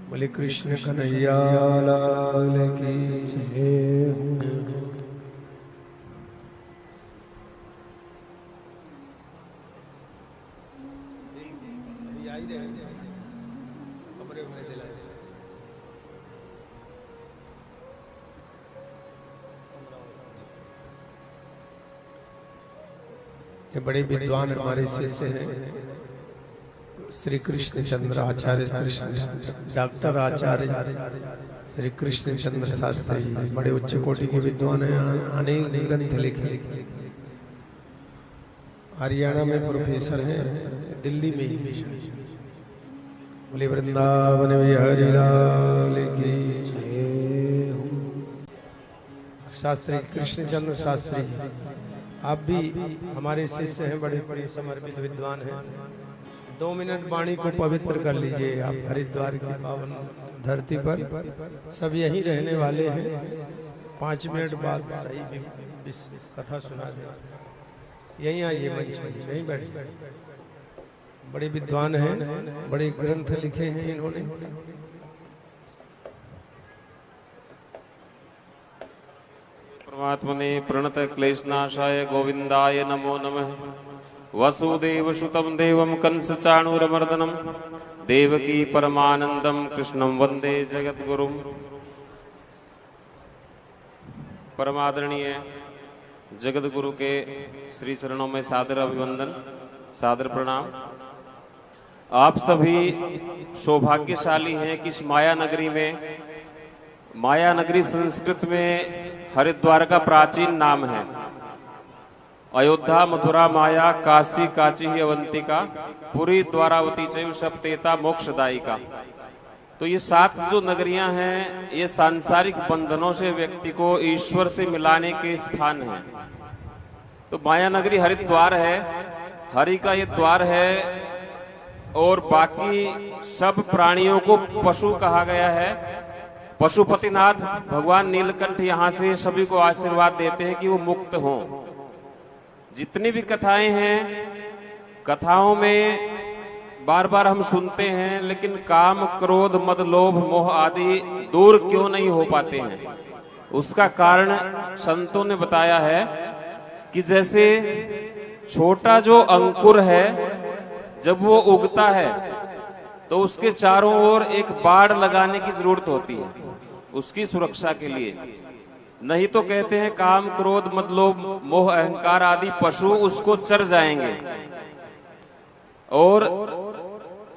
बोले कृष्ण कन्हैया लाल की जय। ये बड़े विद्वान हमारे शिष्य हैं, श्री कृष्ण चंद्र आचार्य, कृष्ण डॉक्टर आचार्य श्री कृष्ण चंद्र शास्त्री जी बड़े उच्च कोटि के विद्वान हैं। अनेक ग्रंथ लिखे, हरियाणा में प्रोफेसर हैं, दिल्ली में ही। बोले वृंदावन बिहारी लाल की जय। शास्त्री कृष्ण चंद्र शास्त्री जी, आप भी हमारे शिष्य हैं, बड़े बड़े समर्पित विद्वान हैं। 2 मिनट वाणी को पवित्र कर लीजिए। आप हरिद्वार की पावन धरती पर सब यहीं रहने वाले हैं। 5 मिनट बाद सही कथा सुना दे। यहीं आइए, मंच में यहीं बैठिए। बड़े विद्वान हैं, बड़े ग्रंथ लिखे हैं इन्होंने। परमात्मने प्रणत क्लेशनाशाय गोविंदाय नमो नमः। वसुदेव सुतं देवं कंस चाणूरमर्दनम देवकी परमानंदम कृष्णं वंदे जगद्गुरुम। परमादरणीय जगद्गुरु के श्री चरणों में सादर अभिवंदन, सादर प्रणाम। आप सभी सौभाग्यशाली हैं कि इस माया नगरी में, माया नगरी संस्कृत में हरिद्वार का प्राचीन नाम है। अयोध्या, मथुरा, माया, काशी, काची ही अवंतिका, पुरी, द्वारावती चैव सप्तेता मोक्षदायिका। तो ये 7 जो नगरियां हैं, ये सांसारिक बंधनों से व्यक्ति को ईश्वर से मिलाने के स्थान हैं। तो माया नगरी हरिद्वार है, हरि का ये द्वार है। और बाकी सब प्राणियों को पशु कहा गया है। पशुपतिनाथ भगवान नीलकंठ यहाँ से सभी को आशीर्वाद देते हैं कि वो मुक्त हों। जितनी भी कथाएं हैं, कथाओं में बार बार हम सुनते हैं, लेकिन काम, क्रोध, मद, लोभ, मोह आदि दूर क्यों नहीं हो पाते हैं? उसका कारण संतों ने बताया है कि जैसे छोटा जो अंकुर है, जब वो उगता है तो उसके चारों ओर एक बाड़ लगाने की जरूरत होती है उसकी सुरक्षा के लिए। नहीं तो कहते हैं काम, क्रोध, मद, लोभ, मोह, अहंकार आदि पशु उसको चर जाएंगे। और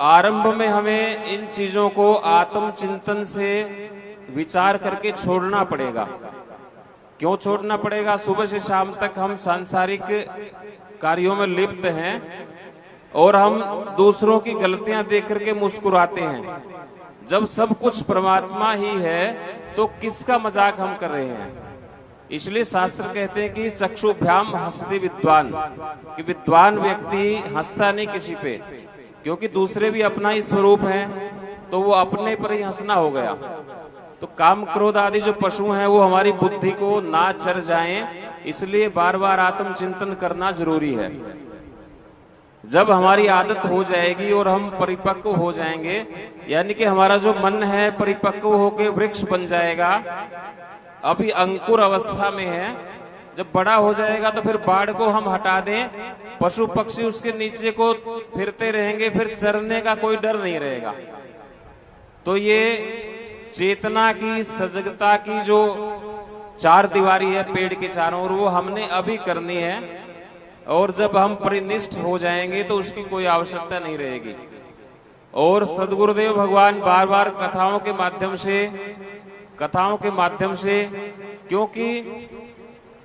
आरंभ में हमें इन चीजों को आत्मचिंतन से विचार करके छोड़ना पड़ेगा। क्यों छोड़ना पड़ेगा? सुबह से शाम तक हम सांसारिक कार्यों में लिप्त हैं और हम दूसरों की गलतियां देख करके मुस्कुराते हैं। जब सब कुछ परमात्मा ही है तो किसका मजाक हम कर रहे हैं? इसलिए शास्त्र कहते हैं कि चक्षुभ्याम हंसते विद्वान, कि विद्वान व्यक्ति हंसता नहीं किसी पे, क्योंकि दूसरे भी अपना ही स्वरूप है, तो वो अपने पर ही हंसना हो गया। तो काम, क्रोध आदि जो पशु हैं वो हमारी बुद्धि को ना चर जाएं, इसलिए बार बार आत्मचिंतन करना जरूरी है। जब हमारी आदत हो जाएगी और हम परिपक्व हो जाएंगे, यानी कि हमारा जो मन है परिपक्व होकर वृक्ष बन जाएगा। अभी अंकुर अवस्था में है, जब बड़ा हो जाएगा तो फिर बाढ़ को हम हटा दें, पशु पक्षी उसके नीचे को फिरते रहेंगे, फिर चरने का कोई डर नहीं रहेगा। तो ये चेतना की, सजगता की जो 4 दीवारी है पेड़ के चारों ओर, वो हमने अभी करनी है। और जब हम परिनिष्ठ हो जाएंगे तो उसकी कोई आवश्यकता नहीं रहेगी। और सदगुरुदेव भगवान बार बार कथाओं के माध्यम से, क्योंकि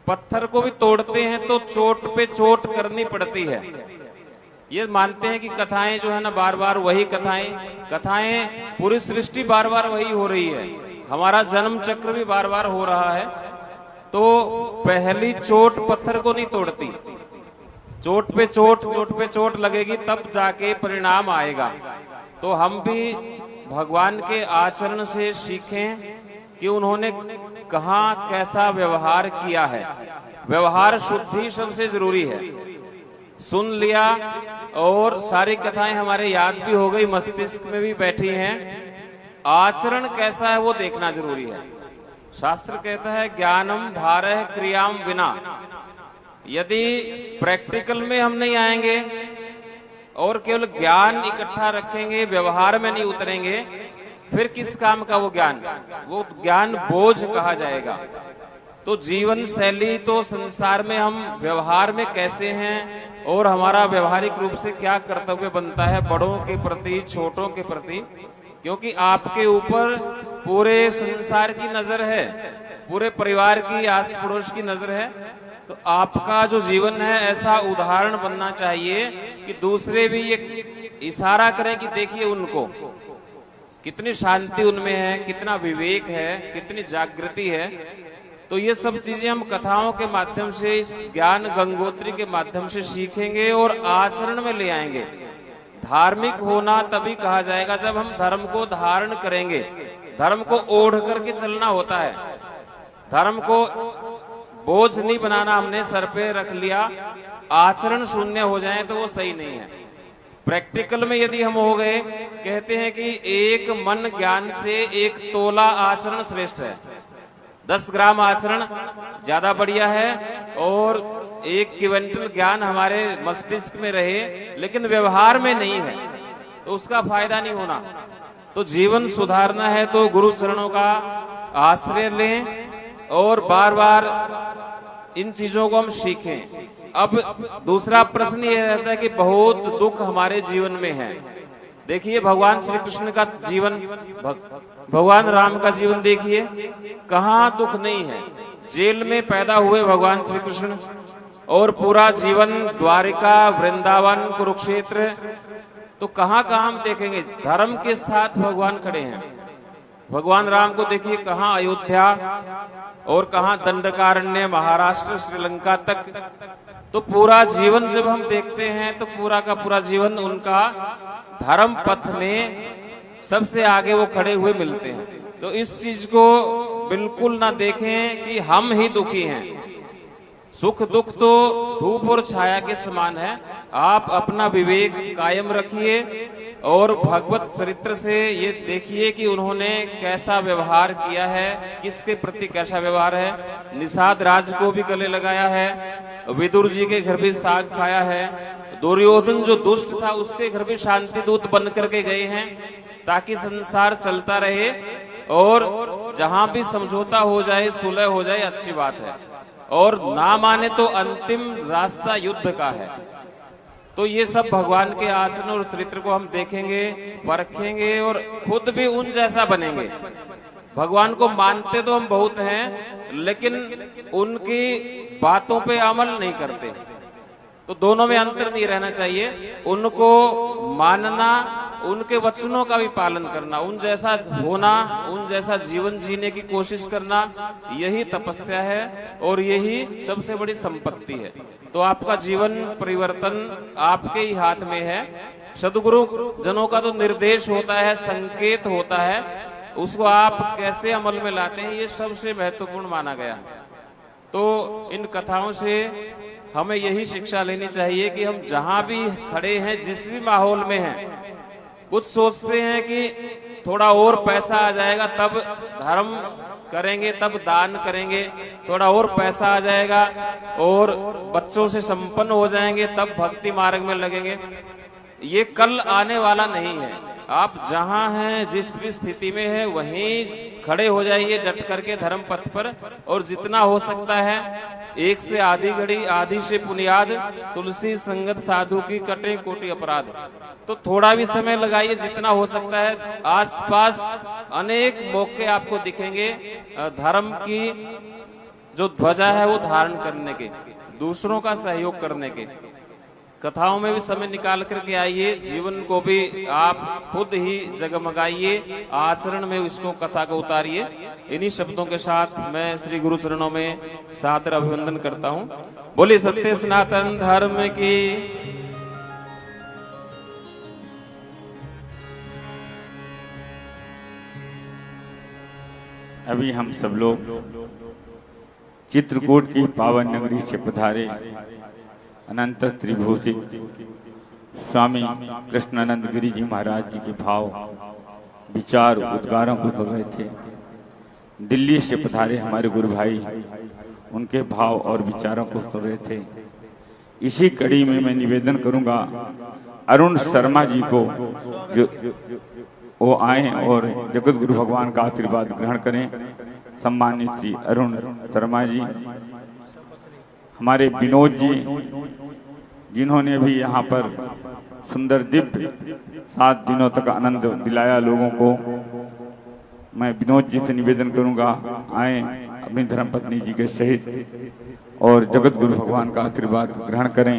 पत्थर को भी तोड़ते हैं तो चोट पे चोट करनी पड़ती है। ये मानते हैं कि कथाएं जो है ना, बार बार वही कथाएं पूरी सृष्टि बार बार वही हो रही है, हमारा जन्म चक्र भी बार बार हो रहा है। तो पहली चोट पत्थर को नहीं तोड़ती, चोट पे चोट लगेगी, तब जाके परिणाम आएगा। तो हम भी भगवान के आचरण से सीखें कि उन्होंने कहाँ कैसा व्यवहार किया है। व्यवहार शुद्धि सबसे जरूरी है। सुन लिया और सारी कथाएं हमारे याद भी हो गई, मस्तिष्क में भी बैठी हैं, आचरण कैसा है वो देखना जरूरी है। शास्त्र कहता है ज्ञानम भारह क्रियाम विना। यदि प्रैक्टिकल में हम नहीं आएंगे और केवल ज्ञान इकट्ठा रखेंगे, व्यवहार में नहीं उतरेंगे, फिर किस काम का वो ज्ञान बोझ कहा जाएगा। तो जीवन शैली, तो संसार में हम व्यवहार में कैसे हैं और हमारा व्यवहारिक रूप से क्या कर्तव्य बनता है बड़ों के प्रति, छोटों के प्रति, क्योंकि आपके ऊपर पूरे संसार की नजर है, पूरे परिवार की, आस पड़ोस की नजर है। तो आपका जो जीवन है ऐसा उदाहरण बनना चाहिए कि दूसरे भी ये इशारा करें कि देखिए उनको, कितनी शांति उनमें है, कितना विवेक है, कितनी जागृति है। तो ये सब चीजें हम कथाओं के माध्यम से, इस ज्ञान गंगोत्री के माध्यम से सीखेंगे और आचरण में ले आएंगे। धार्मिक होना तभी कहा जाएगा जब हम धर्म को धारण करेंगे। धर्म को ओढ़ करके चलना होता है, धर्म को बोझ नहीं बनाना, हमने सर पे रख लिया, आचरण शून्य हो जाए तो वो सही नहीं है। प्रैक्टिकल में यदि हम हो गए, कहते हैं कि एक मन ज्ञान से एक तोला आचरण श्रेष्ठ है। 10 ग्राम आचरण ज्यादा बढ़िया है और 1 क्विंटल ज्ञान हमारे मस्तिष्क में रहे लेकिन व्यवहार में नहीं है तो उसका फायदा नहीं होना। तो जीवन सुधारना है तो गुरु चरणों का आश्रय लें और बार बार इन चीजों को हम सीखें। अब दूसरा प्रश्न ये रहता है कि बहुत दुख हमारे जीवन में है। देखिए भगवान श्री कृष्ण का जीवन, भगवान राम का जीवन देखिए, कहाँ दुख नहीं है। जेल में पैदा हुए भगवान श्री कृष्ण और पूरा जीवन द्वारिका, वृंदावन, कुरुक्षेत्र, तो कहाँ कहाँ हम देखेंगे धर्म के साथ भगवान खड़े हैं। भगवान राम को देखिए कहाँ अयोध्या और कहाँ दंडकारण्य, महाराष्ट्र, श्रीलंका तक। तो पूरा जीवन जब हम देखते हैं तो पूरा का पूरा जीवन उनका धर्म पथ में सबसे आगे वो खड़े हुए मिलते हैं। तो इस चीज को बिल्कुल ना देखें कि हम ही दुखी हैं। सुख दुख तो धूप और छाया के समान है। आप अपना विवेक कायम रखिए और भगवत चरित्र से ये देखिए कि उन्होंने कैसा व्यवहार किया है, किसके प्रति कैसा व्यवहार है। निषाद राज को भी गले लगाया है, विदुर जी के घर भी साग खाया है, दुर्योधन जो दुष्ट था उसके घर भी शांति दूत बन करके गए हैं ताकि संसार चलता रहे और जहां भी समझौता हो जाए, सुलह हो जाए, अच्छी बात है। और ना माने तो अंतिम रास्ता युद्ध का है। तो ये सब भगवान के आचरण और चरित्र को हम देखेंगे, परखेंगे और खुद भी उन जैसा बनेंगे। भगवान को मानते तो हम बहुत हैं लेकिन उनकी बातों पे अमल नहीं करते। तो दोनों में अंतर नहीं रहना चाहिए। उनको मानना, उनके वचनों का भी पालन करना, उन जैसा होना, उन जैसा जीवन जीने की कोशिश करना, यही तपस्या है और यही सबसे बड़ी संपत्ति है। तो आपका जीवन परिवर्तन आपके ही हाथ में है। सदगुरु जनों का तो निर्देश होता है, संकेत होता है, उसको आप कैसे अमल में लाते हैं ये सबसे महत्वपूर्ण माना गया। तो इन कथाओं से हमें यही शिक्षा लेनी चाहिए कि हम जहां भी खड़े हैं, जिस भी माहौल में हैं, कुछ सोचते हैं कि थोड़ा और पैसा आ जाएगा तब धर्म करेंगे, तब दान करेंगे, थोड़ा और पैसा आ जाएगा और बच्चों से संपन्न हो जाएंगे तब भक्ति मार्ग में लगेंगे। ये कल आने वाला नहीं है। आप जहां हैं, जिस भी स्थिति में है, वहीं खड़े हो जाइए डट करके धर्म पथ पर। और जितना हो सकता है, एक से आधी घड़ी, आधी से पुनियाद, तुलसी संगत साधु की कटे कोटि अपराध। तो थोड़ा भी समय लगाइए जितना हो सकता है। आसपास अनेक मौके आपको दिखेंगे धर्म की जो ध्वजा है वो धारण करने के, दूसरों का सहयोग करने के। कथाओं में भी समय निकाल करके आइए, जीवन को भी आप खुद ही जगमगाइए, आचरण में इसको कथा को उतारिए। इन्हीं शब्दों के साथ मैं श्री गुरु चरणों में सादर अभिवंदन करता हूँ। बोलिए सत्य सनातन धर्म की। अभी हम सब लोग चित्रकूट की पावन नगरी से पधारे अनंत त्रिभूषित स्वामी कृष्णानंद गिरी जी महाराज जी के भाव विचार उद्गारों को कर रहे थे। दिल्ली से पधारे हमारे गुरु भाई उनके भाव और विचारों को सुन रहे थे। इसी कड़ी में मैं निवेदन करूंगा अरुण शर्मा जी को जो वो आए और जगत गुरु भगवान का आशीर्वाद ग्रहण करें। सम्मानित श्री अरुण शर्मा जी, हमारे विनोद जी जिन्होंने भी यहाँ पर सुंदर दिव्य 7 दिनों तक आनंद दिलाया लोगों को, मैं विनोद जी से निवेदन करूंगा आए अपनी धर्मपत्नी जी के सहित और जगत गुरु भगवान का आशीर्वाद ग्रहण करें।